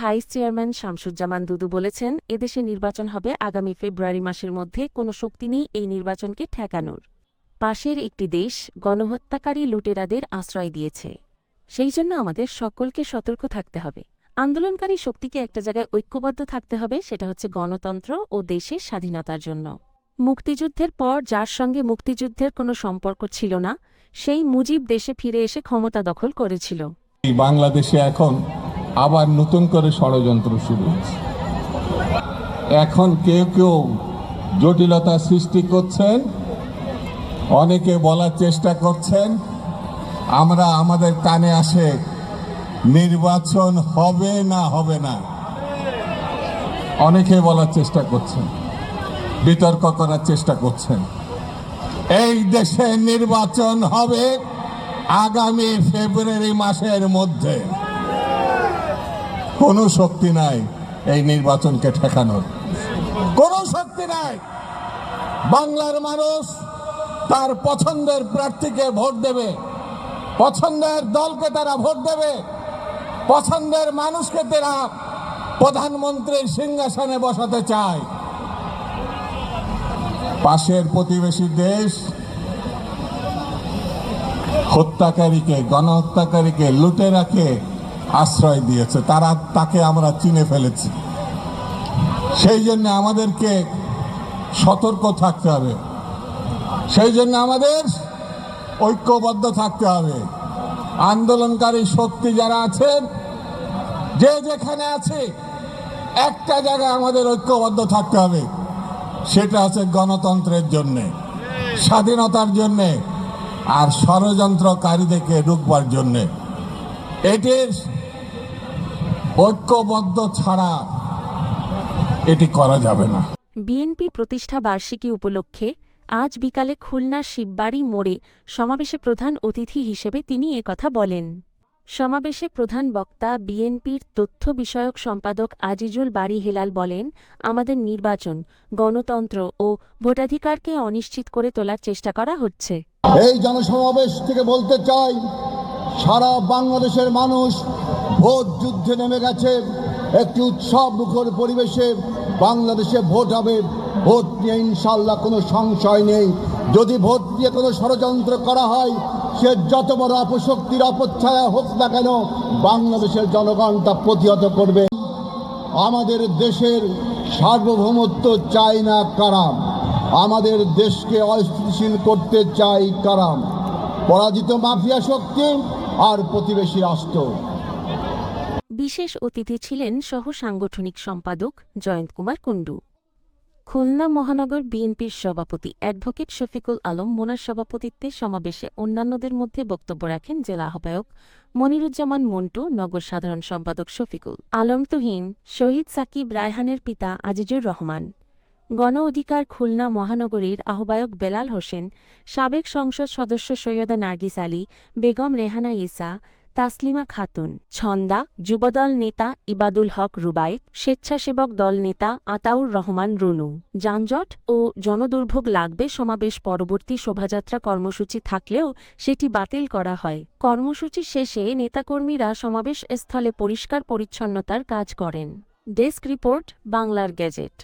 Vice chairman Shamsuzzaman দুদু বলেছেন, এদেশে নির্বাচন হবে আগামী ফেব্রুয়ারি মাসের মধ্যে, কোনো শক্তি নেই এই নির্বাচনকে ঠেকানোর। পাশের একটি দেশ গণহত্যাকারী লুটেরাদের আশ্রয় দিয়েছে। সেই জন্য আমাদের সকলকে সতর্ক থাকতে হবে। আন্দোলনকারী শক্তিকে একটা জায়গায় ঐক্যবদ্ধ থাকতে হবে, সেটা হচ্ছে গণতন্ত্র ও দেশের স্বাধীনতার জন্য। মুক্তিযুদ্ধের পর যার সঙ্গে মুক্তিযুদ্ধের কোনো সম্পর্ক ছিল না, সেই মুজিব দেশে ফিরে এসে ক্ষমতা দখল করেছিল। বাংলাদেশে এখন আবার নতুন করে ষড়যন্ত্র শুরু হয়েছে। এখন কেউ কেউ জটিলতা সৃষ্টি করছেন, অনেকে বলার চেষ্টা করছেন আমরা আমাদের কানে আসে নির্বাচন হবে না হবে না, অনেকে বলার চেষ্টা করছেন, বিতর্ক করার চেষ্টা করছেন। এই দেশে নির্বাচন হবে আগামী ফেব্রুয়ারি মাসের মধ্যে। কোনো শক্তি নাই এই নির্বাচনকে ঠেকানোর, কোনো শক্তি নাই। বাংলার মানুষ তার পছন্দের প্রার্থীকে ভোট দেবে, পছন্দের দলকে তারা ভোট দেবে, পছন্দের মানুষকে তারা প্রধানমন্ত্রীর সিংহাসনে বসাতে চায়। পাশের প্রতিবেশী দেশ হত্যাকারীকে, গণহত্যাকারীকে, লুটেরাকে আশ্রয় দিয়েছে, তাকে আমরা চিনে ফেলেছি। সেই জন্য আমাদেরকে সতর্ক থাকতে হবে, সেই জন্য আমাদের ঐক্যবদ্ধ থাকতে হবে। আন্দোলনকারী শক্তি যারা আছেন, যে যেখানে আছে, একটা জায়গায় আমাদের ঐক্যবদ্ধ থাকতে হবে, সেটা হচ্ছে গণতন্ত্রের জন্যে, স্বাধীনতার জন্যে, আর ষড়যন্ত্রকারীদেরকে রুখবার জন্যে। এটির ঐক্যবদ্ধ ছাড়া এটি করা যাবে না। বিএনপি প্রতিষ্ঠা বার্ষিকী উপলক্ষে আজ বিকালে খুলনার শিববাড়ি মোড়ে সমাবেশে প্রধান অতিথি হিসেবে তিনি একথা বলেন। সমাবেশে প্রধান বক্তা বিএনপির তথ্য বিষয়ক সম্পাদক আজিজুল বারী হেলাল বলেন, আমাদের নির্বাচন, গণতন্ত্র ও ভোটাধিকারকে অনিশ্চিত করে তোলার চেষ্টা করা হচ্ছে। এই জনসমাবেশ থেকে বলতে চাই, সারা বাংলাদেশের মানুষ ভোট যুদ্ধে নেমে গেছে। একটি উৎসব মুখর পরিবেশে বাংলাদেশে ভোট হবে। ভোট নিয়ে ইনশাল্লাহ কোনো সংশয় নেই। যদি ভোট নিয়ে কোনো ষড়যন্ত্র করা হয়, সে যত বড় অপশক্তির অপচ্ছায়া হোক না কেন, বাংলাদেশের জনগণ তা প্রতিহত করবে। আমাদের দেশের সার্বভৌমত্ব চাই না কারা, আমাদের দেশকে অস্থিতিশীল করতে চাই কারা? পরাজিত মাফিয়া শক্তি আর প্রতিবেশী রাষ্ট্র। বিশেষ অতিথি ছিলেন সহ সাংগঠনিক সম্পাদক জয়ন্ত কুমার কুণ্ডু। খুলনা মহানগর বিএনপির সভাপতি অ্যাডভোকেট শফিকুল আলম মোনার সভাপতিত্বে সমাবেশে অন্যান্যদের মধ্যে বক্তব্য রাখেন জেলা আহ্বায়ক মনিরুজ্জামান মন্টু, নগর সাধারণ সম্পাদক শফিকুল আলম তুহিন, শহীদ সাকিব রায়হানের পিতা আজিজুর রহমান, গণ অধিকার খুলনা মহানগরীর আহ্বায়ক বেলাল হোসেন, সাবেক সংসদ সদস্য সৈয়দা নার্গিস আলী, বেগম রেহানা ইসা, তাসলিমা খাতুন, ছন্দা, যুবদল নেতা ইবাদুল হক রুবাই, স্বেচ্ছাসেবক দল নেতা আতাউর রহমান রুনু। যানজট ও জনদুর্ভোগ লাগবে সমাবেশ পরবর্তী শোভাযাত্রা কর্মসূচি থাকলেও সেটি বাতিল করা হয়। কর্মসূচি শেষে নেতাকর্মীরা সমাবেশ স্থলে পরিষ্কার পরিচ্ছন্নতার কাজ করেন। ডেস্ক রিপোর্ট, বাংলার গেজেট।